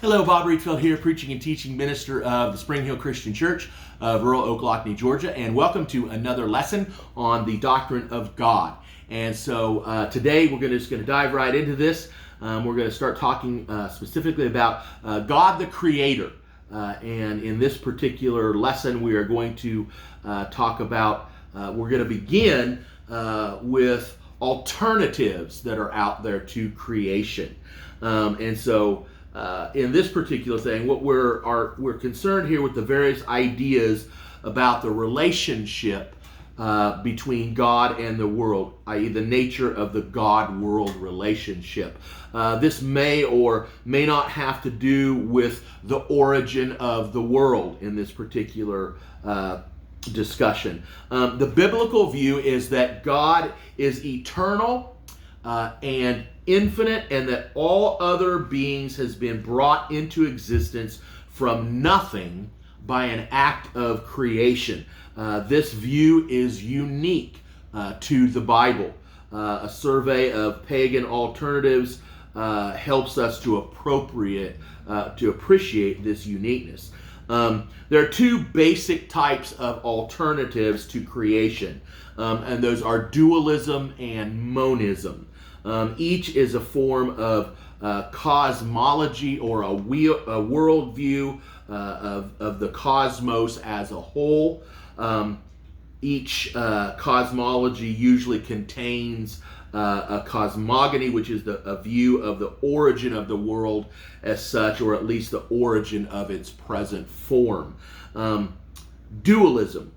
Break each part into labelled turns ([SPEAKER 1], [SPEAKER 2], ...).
[SPEAKER 1] Hello, Bob Reedfield here, preaching and teaching minister of the Spring Hill Christian Church of rural Ocklawaha, Georgia, and welcome to another lesson on the Doctrine of God. And so today we're just going to dive right into this. We're going to start talking specifically about God the Creator. And in this particular lesson, we are going to talk about, we're going to begin with alternatives that are out there to creation. In this particular thing, what we're concerned here with the various ideas about the relationship between God and the world, i.e. the nature of the God-world relationship. This may or may not have to do with the origin of the world in this particular discussion. The biblical view is that God is eternal and infinite, and that all other beings has been brought into existence from nothing by an act of creation. This view is unique to the Bible. A survey of pagan alternatives helps us to appreciate this uniqueness. There are two basic types of alternatives to creation, and those are dualism and monism. Each is a form of cosmology or a worldview of the cosmos as a whole. Each cosmology usually contains a cosmogony, which is a view of the origin of the world as such, or at least the origin of its present form. Dualism.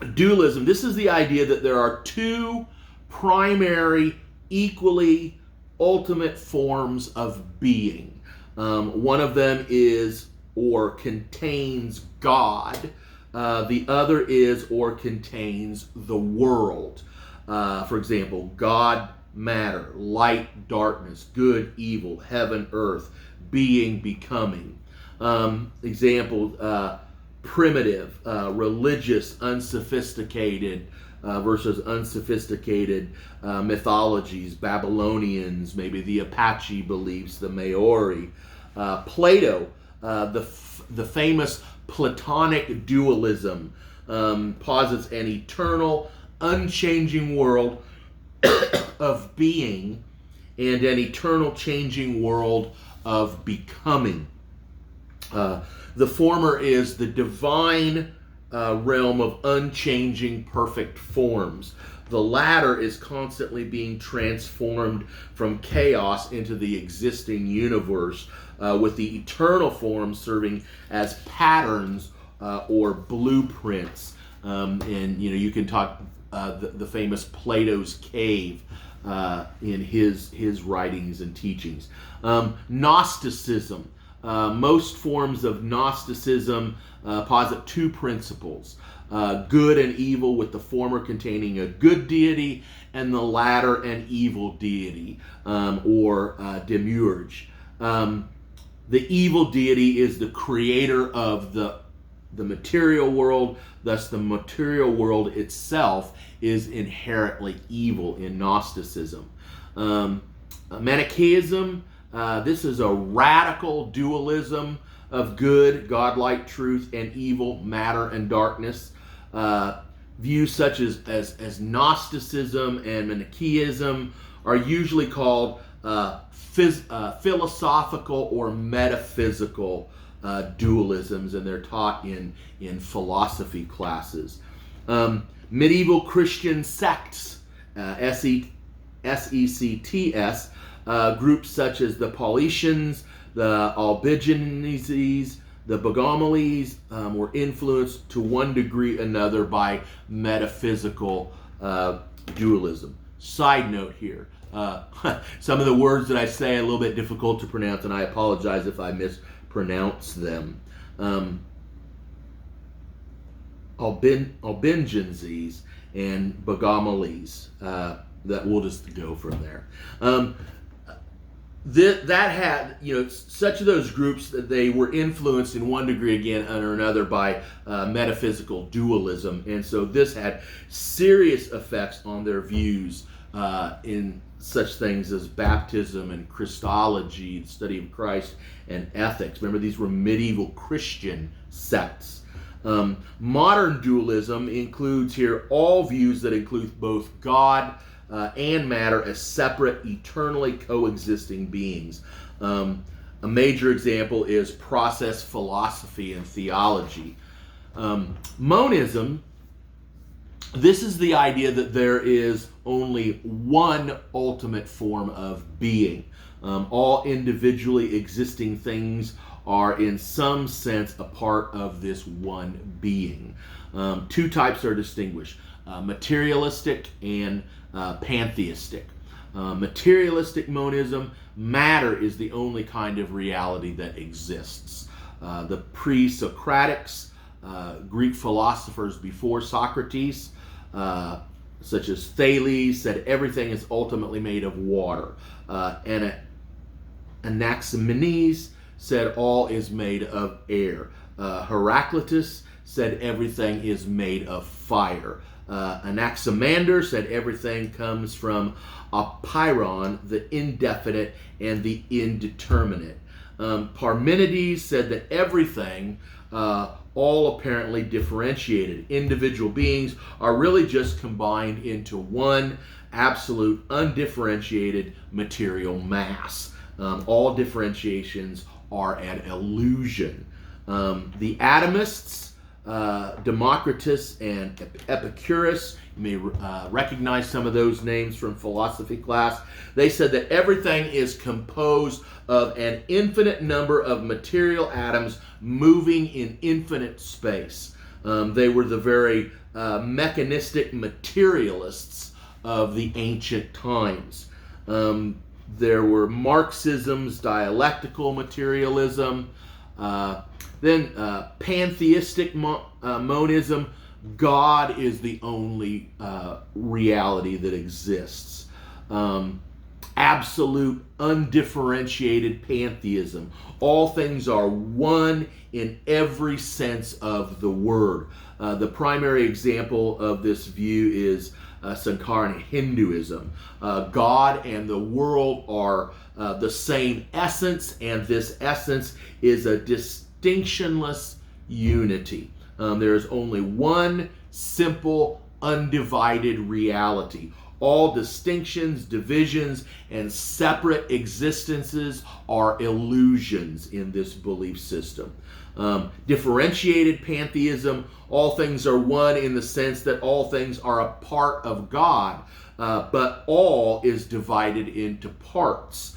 [SPEAKER 1] This is the idea that there are two primary, equally ultimate forms of being. One of them is or contains God. The other is or contains the world. For example, God, matter, light, darkness, good, evil, heaven, earth, being, becoming. Example, primitive, religious, unsophisticated, versus unsophisticated mythologies, Babylonians, maybe the Apache beliefs, the Maori. Plato, the famous Platonic dualism, posits an eternal, unchanging world of being and an eternal, changing world of becoming. The former is the divine realm of unchanging, perfect forms. The latter is constantly being transformed from chaos into the existing universe, with the eternal forms serving as patterns or blueprints. And you can talk the famous Plato's cave in his writings and teachings. Gnosticism. Most forms of Gnosticism posit two principles, good and evil, with the former containing a good deity and the latter an evil deity, or demiurge. The evil deity is the creator of the material world, thus the material world itself is inherently evil in Gnosticism. Manichaeism. This is a radical dualism of good, godlike truth, and evil, matter and darkness. Views such as Gnosticism and Manichaeism are usually called philosophical or metaphysical dualisms, and they're taught in philosophy classes. Medieval Christian sects, S-E-C-T-S, groups such as the Paulicians, the Albigenses, the Bogomiles, were influenced to one degree or another by metaphysical dualism. Side note here, some of the words that I say are a little bit difficult to pronounce, and I apologize if I mispronounce them. Albigenses and Bogomiles, that we'll just go from there. That had, such of those groups that they were influenced in one degree again or another by metaphysical dualism, and so this had serious effects on their views in such things as baptism and Christology, the study of Christ, and ethics. Remember, these were medieval Christian sects. Modern dualism includes here all views that include both God and matter as separate, eternally coexisting beings. A major example is process philosophy and theology. Monism, this is the idea that there is only one ultimate form of being. All individually existing things are in some sense a part of this one being. Two types are distinguished, materialistic and pantheistic. Materialistic monism, matter is the only kind of reality that exists. The pre-Socratics, Greek philosophers before Socrates, such as Thales, said everything is ultimately made of water. And Anaximenes said all is made of air. Heraclitus said everything is made of fire. Anaximander said everything comes from apeiron, the indefinite and the indeterminate. Parmenides said that everything, all apparently differentiated. Individual beings are really just combined into one absolute, undifferentiated material mass. All differentiations are an illusion. The atomists, Democritus and Epicurus, you may recognize some of those names from philosophy class. They said that everything is composed of an infinite number of material atoms moving in infinite space. They were the very mechanistic materialists of the ancient times. There were Marxism's dialectical materialism. Then pantheistic monism, God is the only reality that exists. Absolute, undifferentiated pantheism. All things are one in every sense of the word. The primary example of this view is Sankaran Hinduism. God and the world are the same essence, and this essence is a distinctionless unity. There is only one simple, undivided reality. All distinctions, divisions, and separate existences are illusions in this belief system. Differentiated pantheism, all things are one in the sense that all things are a part of God, but all is divided into parts.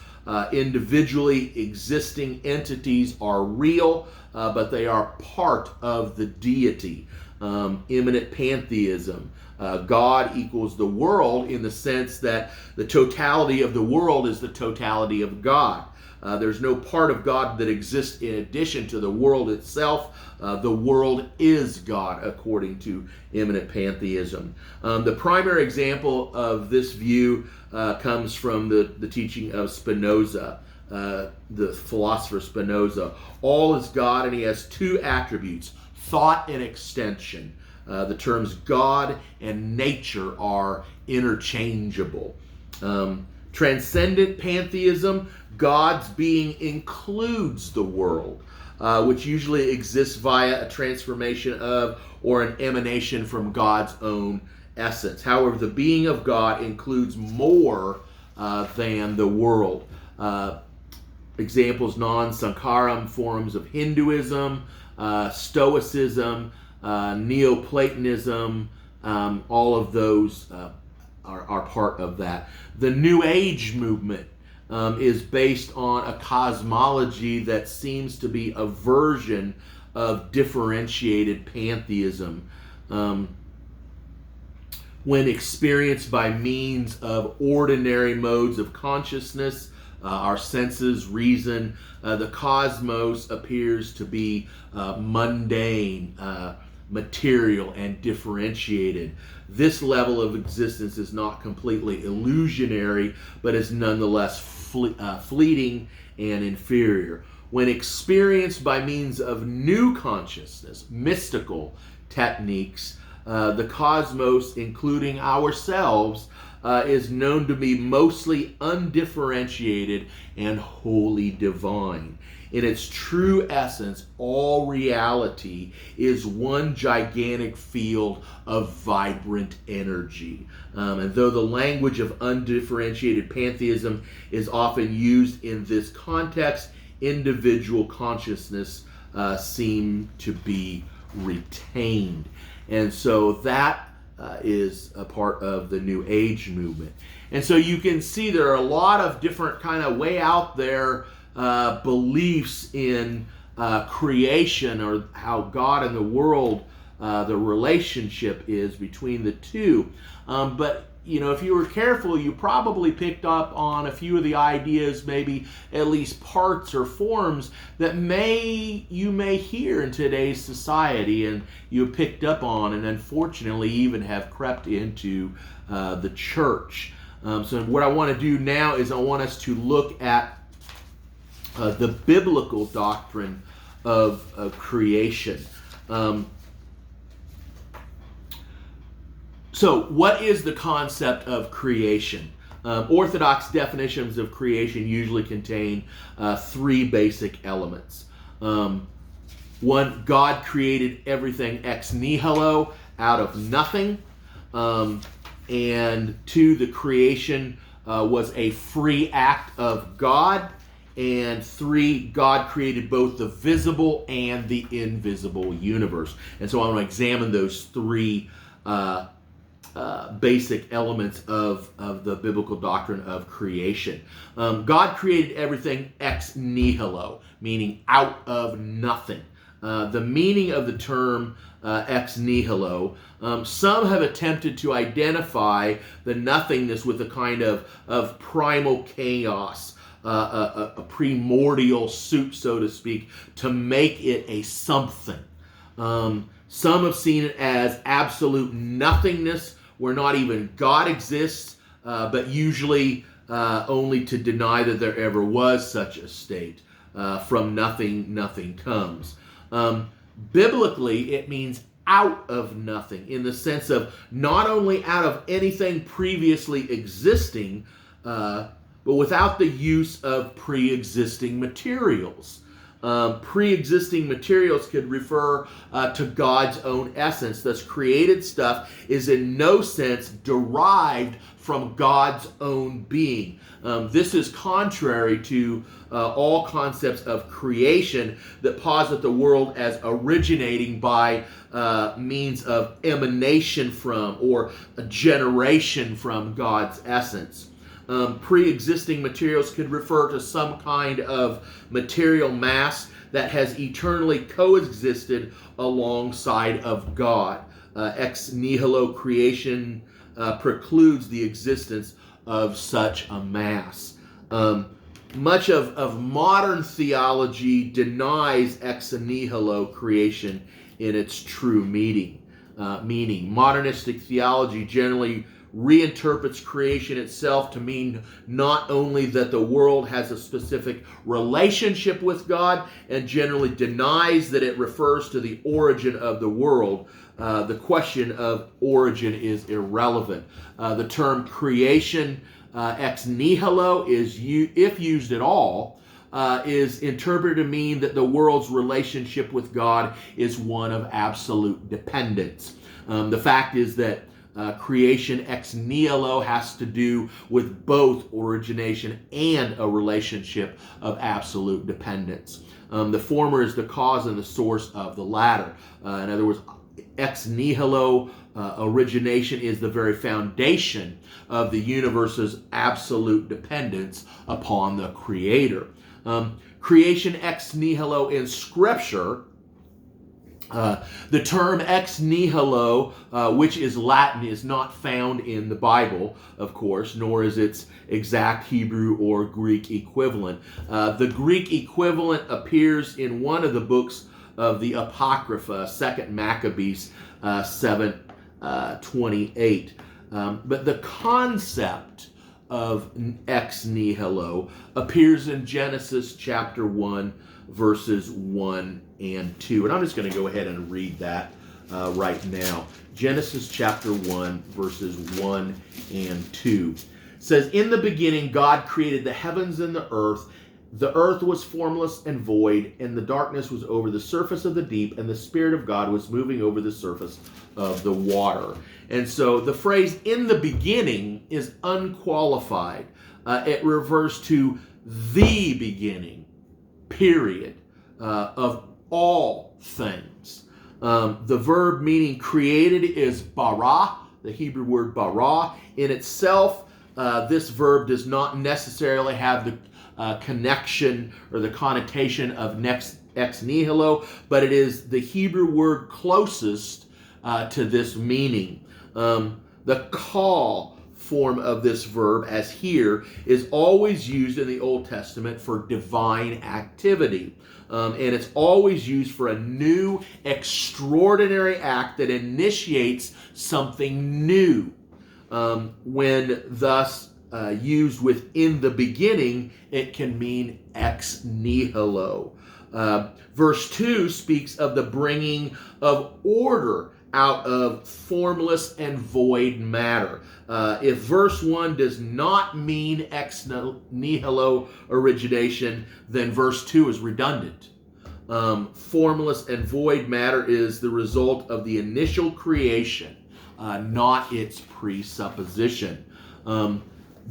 [SPEAKER 1] Individually existing entities are real, but they are part of the deity. Immanent pantheism. God equals the world in the sense that the totality of the world is the totality of God. There's no part of God that exists in addition to the world itself. The world is God, according to immanent pantheism. The primary example of this view comes from the teaching of Spinoza, the philosopher Spinoza. All is God, and he has two attributes, thought and extension. The terms God and nature are interchangeable. Transcendent pantheism, God's being includes the world, which usually exists via a transformation of or an emanation from God's own essence. However, the being of God includes more than the world. Examples, non-Sankaram forms of Hinduism, Stoicism, Neoplatonism, all of those are part of that. The New Age movement is based on a cosmology that seems to be a version of differentiated pantheism. When experienced by means of ordinary modes of consciousness, our senses, reason, the cosmos appears to be mundane, material, and differentiated. This level of existence is not completely illusionary, but is nonetheless fleeting and inferior. When experienced by means of new consciousness, mystical techniques, the cosmos, including ourselves, is known to be mostly undifferentiated and wholly divine. In its true essence, all reality is one gigantic field of vibrant energy. And though the language of undifferentiated pantheism is often used in this context, individual consciousness seem to be retained. And so that is a part of the New Age movement. And so you can see there are a lot of different kind of way out there beliefs in creation, or how God and the world, the relationship is between the two. But if you were careful, you probably picked up on a few of the ideas, maybe at least parts or forms that you may hear in today's society, and you picked up on, and unfortunately even have crept into the church. So what I want to do now is I want us to look at the biblical doctrine of creation. So what is the concept of creation? Orthodox definitions of creation usually contain three basic elements. One, God created everything ex nihilo, out of nothing. And two, the creation was a free act of God. And three, God created both the visible and the invisible universe. And so I want to examine those three basic elements of the biblical doctrine of creation. God created everything ex nihilo, meaning out of nothing. The meaning of the term ex nihilo, some have attempted to identify the nothingness with a kind of primal chaos, a primordial soup, so to speak, to make it a something. Some have seen it as absolute nothingness, where not even God exists, but usually only to deny that there ever was such a state. From nothing, nothing comes. Biblically, it means out of nothing, in the sense of not only out of anything previously existing, but without the use of pre-existing materials. Pre-existing materials could refer to God's own essence. Thus, created stuff is in no sense derived from God's own being. This is contrary to all concepts of creation that posit the world as originating by means of emanation from, or a generation from, God's essence. Pre-existing materials could refer to some kind of material mass that has eternally coexisted alongside of God. Ex nihilo creation precludes the existence of such a mass. Much of modern theology denies ex nihilo creation in its true meaning. Modernistic theology generally reinterprets creation itself to mean not only that the world has a specific relationship with God, and generally denies that it refers to the origin of the world. The question of origin is irrelevant. The term creation ex nihilo is, if used at all, is interpreted to mean that the world's relationship with God is one of absolute dependence. The fact is that creation ex nihilo has to do with both origination and a relationship of absolute dependence. The former is the cause and the source of the latter. In other words, ex nihilo origination is the very foundation of the universe's absolute dependence upon the Creator. Creation ex nihilo in Scripture, the term ex nihilo, which is Latin, is not found in the Bible, of course, nor is its exact Hebrew or Greek equivalent. The Greek equivalent appears in one of the books of the Apocrypha, 2 Maccabees 7:28. But the concept of ex nihilo appears in Genesis chapter 1, verses 1 and 2. And I'm just going to go ahead and read that right now. Genesis chapter 1, verses 1 and 2. It says, "In the beginning God created the heavens and the earth. The earth was formless and void, and the darkness was over the surface of the deep, and the Spirit of God was moving over the surface of the water." And so the phrase "in the beginning" is unqualified. It refers to the beginning, period, of all things. The verb meaning created is bara, the Hebrew word bara. In itself, this verb does not necessarily have the connection or the connotation of ex nihilo, but it is the Hebrew word closest to this meaning. The call form of this verb, as here, is always used in the Old Testament for divine activity. And it's always used for a new, extraordinary act that initiates something new. When thus used with "in the beginning," it can mean ex nihilo. Verse 2 speaks of the bringing of order out of formless and void matter. If verse 1 does not mean ex nihilo origination, then verse 2 is redundant. Formless and void matter is the result of the initial creation, not its presupposition.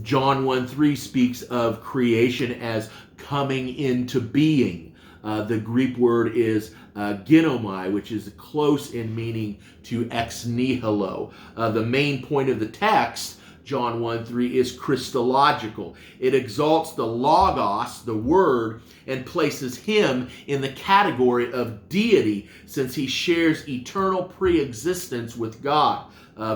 [SPEAKER 1] John 1:3 speaks of creation as coming into being. The Greek word is ginomai, which is close in meaning to ex nihilo. The main point of the text, John 1:3, is Christological. It exalts the logos, the word, and places him in the category of deity, since he shares eternal pre-existence with God.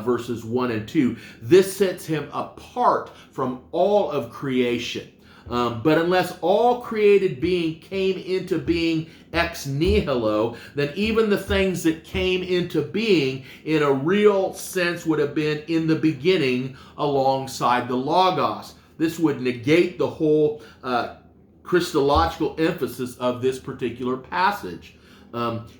[SPEAKER 1] Verses 1 and 2. This sets him apart from all of creation. But unless all created being came into being ex nihilo, then even the things that came into being in a real sense would have been in the beginning alongside the Logos. This would negate the whole Christological emphasis of this particular passage.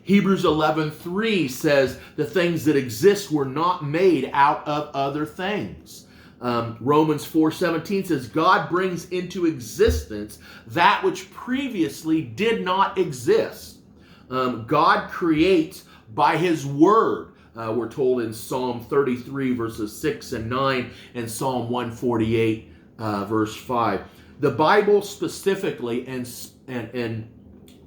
[SPEAKER 1] Hebrews 11:3 says the things that exist were not made out of other things. Romans 4:17 says God brings into existence that which previously did not exist. God creates by his word. We're told in Psalm 33 verses 6 and 9 and Psalm 148 verse 5. The Bible specifically and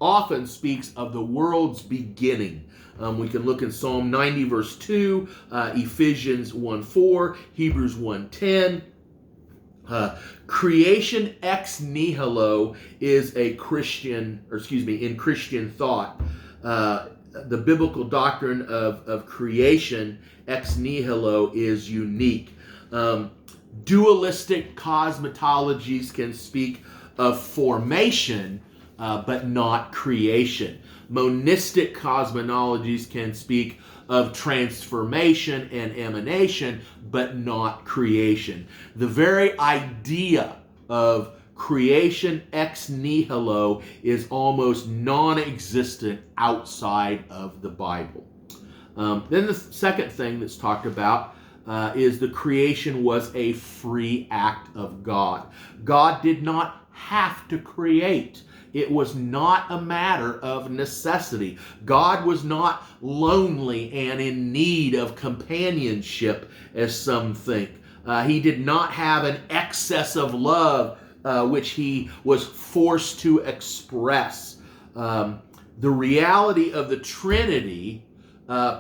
[SPEAKER 1] often speaks of the world's beginning. We can look in Psalm 90 verse 2, Ephesians 1:4, Hebrews 1:10. Creation ex nihilo is a in Christian thought. The biblical doctrine of creation ex nihilo is unique. Dualistic cosmologies can speak of formation, but not creation. Monistic cosmologies can speak of transformation and emanation, but not creation. The very idea of creation ex nihilo is almost non-existent outside of the Bible. Then the second thing that's talked about is the creation was a free act of God. God did not have to create. It was not a matter of necessity. God was not lonely and in need of companionship, as some think. He did not have an excess of love which he was forced to express. The reality of the Trinity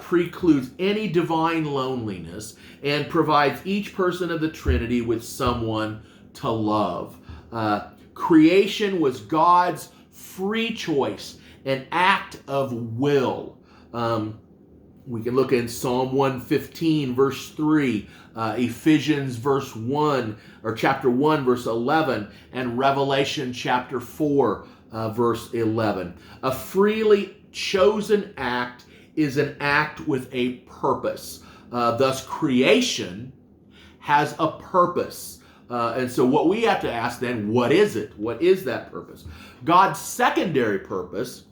[SPEAKER 1] precludes any divine loneliness and provides each person of the Trinity with someone to love. Creation was God's free choice, an act of will. We can look in Psalm 115, verse 3, Ephesians verse 1, or chapter 1, verse 11, and Revelation chapter 4, verse 11. A freely chosen act is an act with a purpose. Thus, creation has a purpose. And so what we have to ask then, what is it? What is that purpose? God's secondary purpose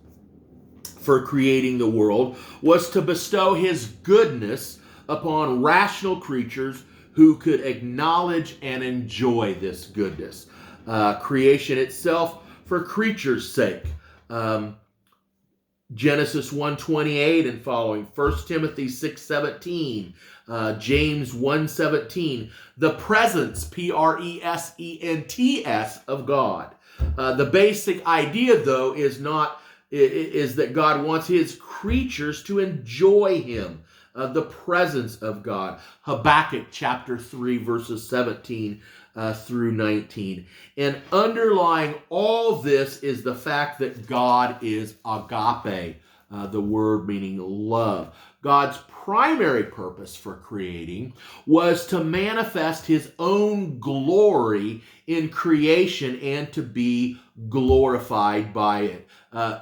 [SPEAKER 1] for creating the world was to bestow his goodness upon rational creatures who could acknowledge and enjoy this goodness. Creation itself for creatures' sake. Genesis 1:28 and following, 1 Timothy 6:17, James 1:17, the presence, presents, of God. The basic idea, though, is that God wants his creatures to enjoy him, the presence of God. Habakkuk chapter 3, verses 17 through 19. And underlying all this is the fact that God is agape, the word meaning love. God's primary purpose for creating was to manifest his own glory in creation and to be glorified by it.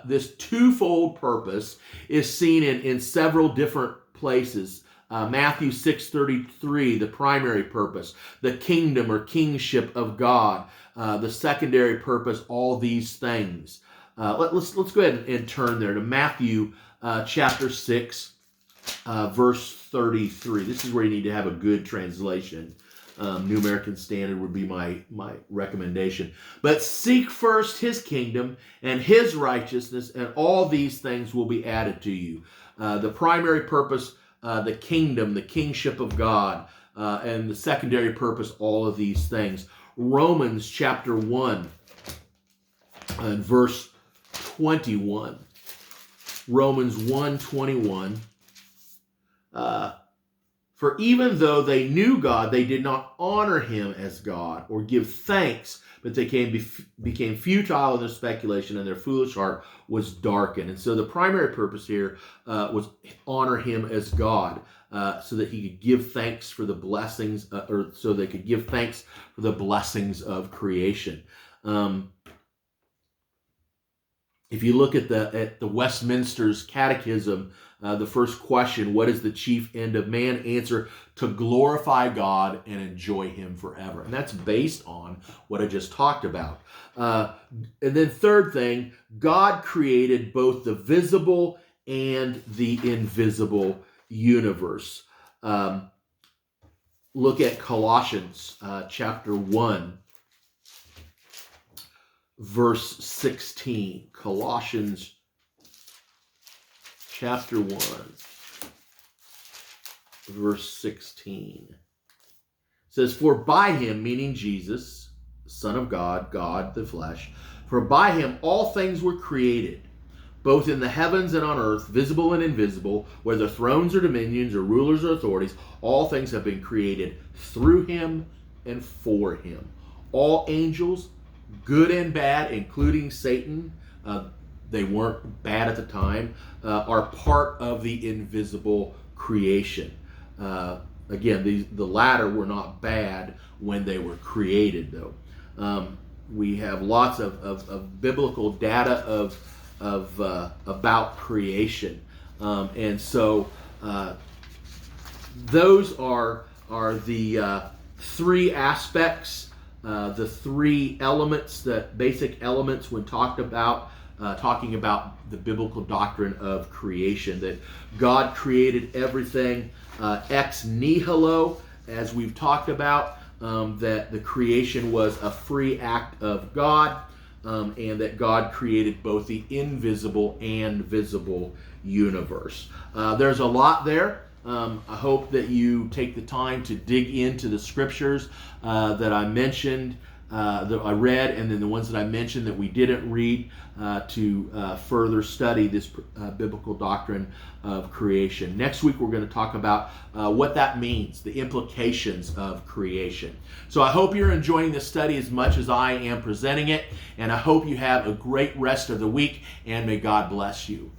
[SPEAKER 1] This twofold purpose is seen in several different places. Matthew 6:33, the primary purpose, the kingdom or kingship of God. The secondary purpose, all these things. Let's go ahead and turn there to Matthew chapter 6, verse 33. This is where you need to have a good translation. New American Standard would be my recommendation. But seek first his kingdom and his righteousness, and all these things will be added to you. The primary purpose, the kingdom, the kingship of God, and the secondary purpose, all of these things. Romans chapter 1 and verse 21. Romans 1:21. For even though they knew God, they did not honor him as God or give thanks, but they became futile in their speculation, and their foolish heart was darkened. And so the primary purpose here was honor him as God, so that he could give thanks for the blessings, or so they could give thanks for the blessings of creation. If you look at the Westminster's Catechism, the first question, what is the chief end of man? Answer, to glorify God and enjoy him forever. And that's based on what I just talked about. And then third thing, God created both the visible and the invisible universe. Look at Colossians chapter 1. Verse 16, Colossians chapter 1, verse 16. It says, for by him, meaning Jesus, Son of God, God the flesh, for by him all things were created, both in the heavens and on earth, visible and invisible, whether thrones or dominions or rulers or authorities, all things have been created through him and for him. All angels, good and bad, including Satan, they weren't bad at the time, are part of the invisible creation. Again, the latter were not bad when they were created, though. We have lots of biblical data about creation, and so those are the three aspects. The three elements, the basic elements when talking about the biblical doctrine of creation, that God created everything ex nihilo, as we've talked about, that the creation was a free act of God, and that God created both the invisible and visible universe. There's a lot there. I hope that you take the time to dig into the scriptures that I mentioned, that I read, and then the ones that I mentioned that we didn't read, to further study this biblical doctrine of creation. Next week we're going to talk about what that means, the implications of creation. So I hope you're enjoying this study as much as I am presenting it, and I hope you have a great rest of the week, and may God bless you.